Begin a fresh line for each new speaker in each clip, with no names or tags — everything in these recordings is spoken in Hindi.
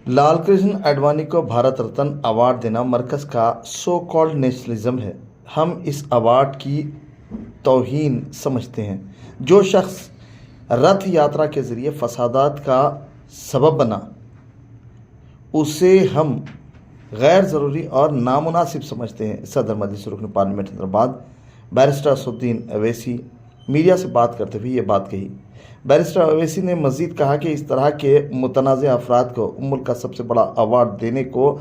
लालकृष्ण आडवाणी को भारत रत्न अवार्ड देना मरकज़ का सो कॉल्ड नेशनलिज्म है। हम इस अवार्ड की तौहीन समझते हैं। जो शख्स रथ यात्रा के ज़रिए फसादात का सबब बना, उसे हम गैर ज़रूरी और नामुनासिब समझते हैं। सदर मजलिस रुकन parliament Hyderabad barrister Asaduddin Owaisi media से बात करते हुए ये बात कही। बैरिस्टर अवैसी ने मज़ीद कहा कि इस तरह के मुतनाज़ अफराद को मुल्क का सबसे बड़ा अवार्ड देने को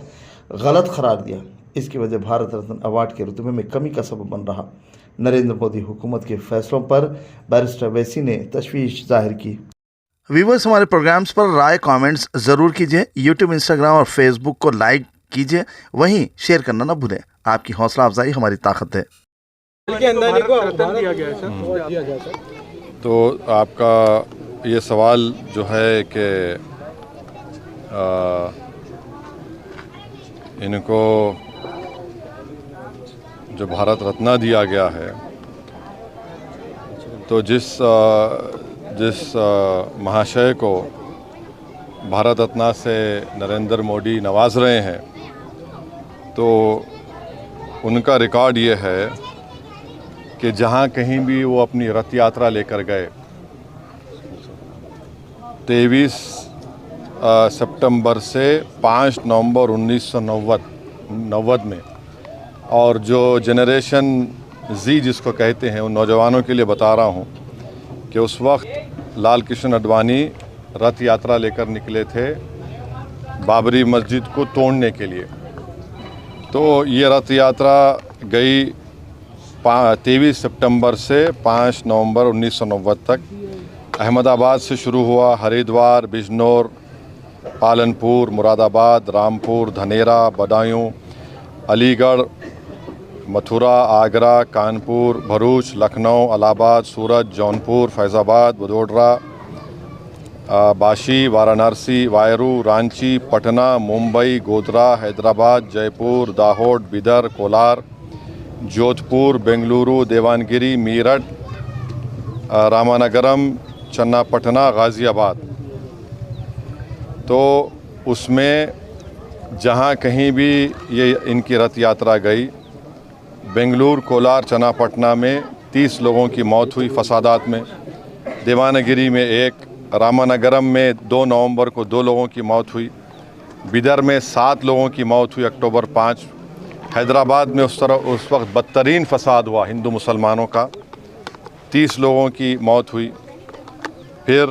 गलत करार दिया। इसकी वजह भारत रत्न अवार्ड के रुतबे में कमी का सबब बन रहा। नरेंद्र मोदी हुकूमत के फैसलों पर बैरिस्टर अवैसी ने तशवीश जाहिर की। व्यूअर्स, हमारे प्रोग्राम्स पर राय कमेंट्स ज़रूर कीजिए। यूट्यूब, इंस्टाग्राम और फेसबुक को लाइक कीजिए, वहीं शेयर करना ना भूलें। आपकी हौसला अफजाई हमारी ताकत है।
तो आपका ये सवाल जो है कि इनको जो भारत रत्न दिया गया है, तो जिस महाशय को भारत रत्न से नरेंद्र मोदी नवाज रहे हैं, तो उनका रिकॉर्ड ये है कि जहाँ कहीं भी वो अपनी रथ यात्रा लेकर गए 23 सितंबर से 5 नवंबर 1990 में, और जो जनरेशन जी जिसको कहते हैं, उन नौजवानों के लिए बता रहा हूँ कि उस वक्त लालकृष्ण आडवाणी रथ यात्रा लेकर निकले थे बाबरी मस्जिद को तोड़ने के लिए। तो ये रथ यात्रा गई 23 सितंबर से 5 नवंबर 1990 तक। अहमदाबाद से शुरू हुआ, हरिद्वार, बिजनौर, पालनपुर, मुरादाबाद, रामपुर, धनेरा, बदायूं, अलीगढ़, मथुरा, आगरा, कानपुर, भरूच, लखनऊ, इलाहाबाद, सूरत, जौनपुर, फैज़ाबाद, वडोदरा, बाशी, वाराणसी, वायरू, रांची, पटना, मुंबई, गोधरा, हैदराबाद, जयपुर, दाहोद, बिदर, कोलार, जोधपुर, बेंगलुरु, देवानगिरी, मीरठ, रामानगरम, चन्नापटना, गाज़ियाबाद। तो उसमें जहाँ कहीं भी ये इनकी रथ यात्रा गई, बेंगलुरु, कोलार, चन्नापटना में 30 लोगों की मौत हुई फसादात में। देवानगिरी में 1, रामानगरम में 2 नवंबर को 2 लोगों की मौत हुई। बिदर में 7 लोगों की मौत हुई अक्टूबर 5। हैदराबाद में उस वक्त बदतरीन फसाद हुआ हिंदू मुसलमानों का, 30 लोगों की मौत हुई। फिर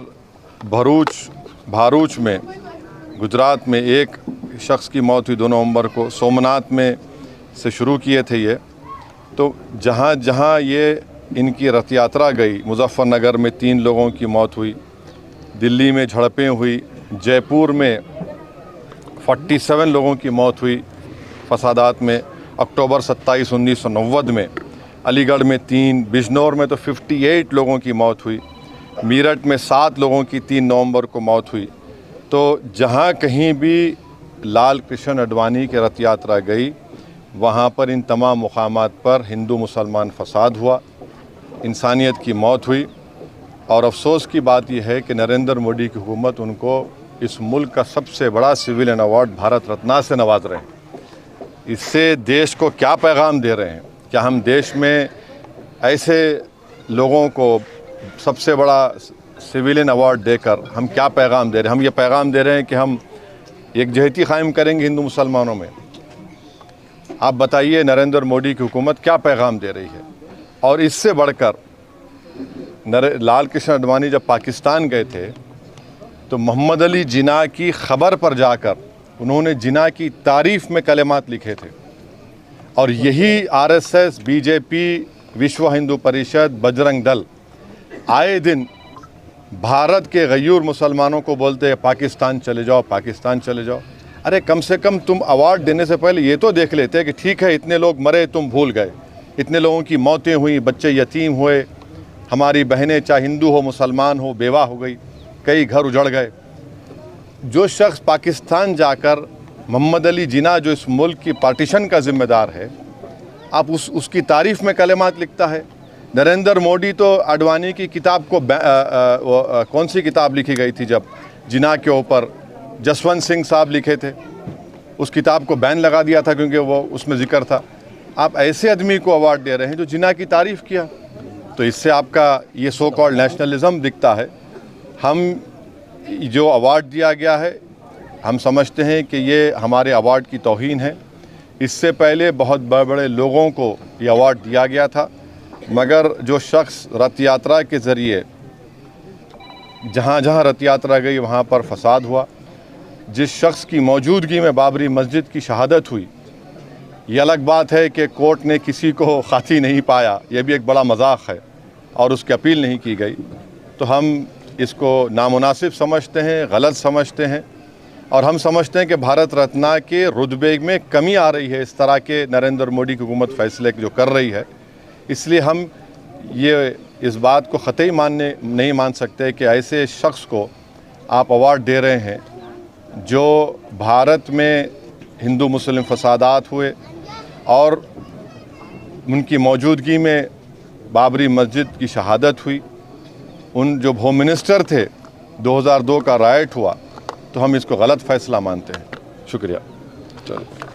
भारूच में गुजरात में 1 शख्स की मौत हुई 2 नवंबर को। सोमनाथ में से शुरू किए थे ये। तो जहाँ जहाँ ये इनकी रथ यात्रा गई, मुजफ्फरनगर में 3 लोगों की मौत हुई, दिल्ली में झड़पें हुई, जयपुर में 47 लोगों की मौत हुई फसादात में अक्टूबर 27, 1990 में। अलीगढ़ में 3, बिजनौर में तो 58 लोगों की मौत हुई, मीरठ में 7 लोगों की 3 नवंबर को मौत हुई। तो जहाँ कहीं भी लालकृष्ण आडवाणी की रथ यात्रा गई, वहाँ पर इन तमाम मुकामात पर हिंदू मुसलमान फसाद हुआ, इंसानियत की मौत हुई। और अफसोस की बात यह है कि नरेंद्र मोदी की हुकूमत उनको इस मुल्क का सबसे बड़ा सिविलियन अवार्ड भारत रत्न से नवाज रहे हैं। इससे देश को क्या पैगाम दे रहे हैं? क्या हम देश में ऐसे लोगों को सबसे बड़ा सिविलियन अवार्ड देकर हम क्या पैगाम दे रहे हैं? हम ये पैगाम दे रहे हैं कि हम एकजहती कायम करेंगे हिंदू मुसलमानों में। आप बताइए नरेंद्र मोदी की हुकूमत क्या पैगाम दे रही है? और इससे बढ़कर लालकृष्ण आडवाणी जब पाकिस्तान गए थे, तो मोहम्मद अली जिन्ना की ख़बर पर जाकर उन्होंने जिन्ना की तारीफ़ में कलेमात लिखे थे। और यही आरएसएस, बीजेपी, विश्व हिंदू परिषद, बजरंग दल आए दिन भारत के गयूर मुसलमानों को बोलते हैं पाकिस्तान चले जाओ, पाकिस्तान चले जाओ। अरे कम से कम तुम अवार्ड देने से पहले ये तो देख लेते कि ठीक है, इतने लोग मरे तुम भूल गए, इतने लोगों की मौतें हुई, बच्चे यतीम हुए, हमारी बहनें चाहे हिंदू हो मुसलमान हो बेवा हो गई, कई घर उजड़ गए। जो शख्स पाकिस्तान जाकर मोहम्मद अली जिन्ना जो इस मुल्क की पार्टीशन का ज़िम्मेदार है, आप उसकी तारीफ़ में कलेमात लिखता है। नरेंद्र मोदी तो आडवाणी की किताब को कौन सी किताब लिखी गई थी जब जिन्ना के ऊपर जसवंत सिंह साहब लिखे थे, उस किताब को बैन लगा दिया था क्योंकि वो उसमें जिक्र था। आप ऐसे आदमी को अवार्ड दे रहे हैं जो जिन्ना की तारीफ़ किया, तो इससे आपका ये सो कॉल्ड नेशनलिज़म दिखता है। हम जो अवार्ड दिया गया है, हम समझते हैं कि ये हमारे अवार्ड की तौहीन है। इससे पहले बहुत बड़े बड़े लोगों को ये अवार्ड दिया गया था, मगर जो शख्स रथ यात्रा के ज़रिए जहाँ जहाँ रथ यात्रा गई वहाँ पर फसाद हुआ, जिस शख्स की मौजूदगी में बाबरी मस्जिद की शहादत हुई, ये अलग बात है कि कोर्ट ने किसी को खाती नहीं पाया, ये भी एक बड़ा मजाक है और उसकी अपील नहीं की गई। तो हम इसको नामुनासिब समझते हैं, गलत समझते हैं, और हम समझते हैं कि भारत रत्न के रुतबे में कमी आ रही है इस तरह के नरेंद्र मोदी की हुकूमत फैसले जो कर रही है। इसलिए हम ये इस बात को ख़तई नहीं मान सकते कि ऐसे शख्स को आप अवार्ड दे रहे हैं जो भारत में हिंदू मुस्लिम फसादात हुए और उनकी मौजूदगी में बाबरी मस्जिद की शहादत हुई, उन जो होम मिनिस्टर थे, 2002 का राइट हुआ, तो हम इसको गलत फ़ैसला मानते हैं। शुक्रिया। चलो।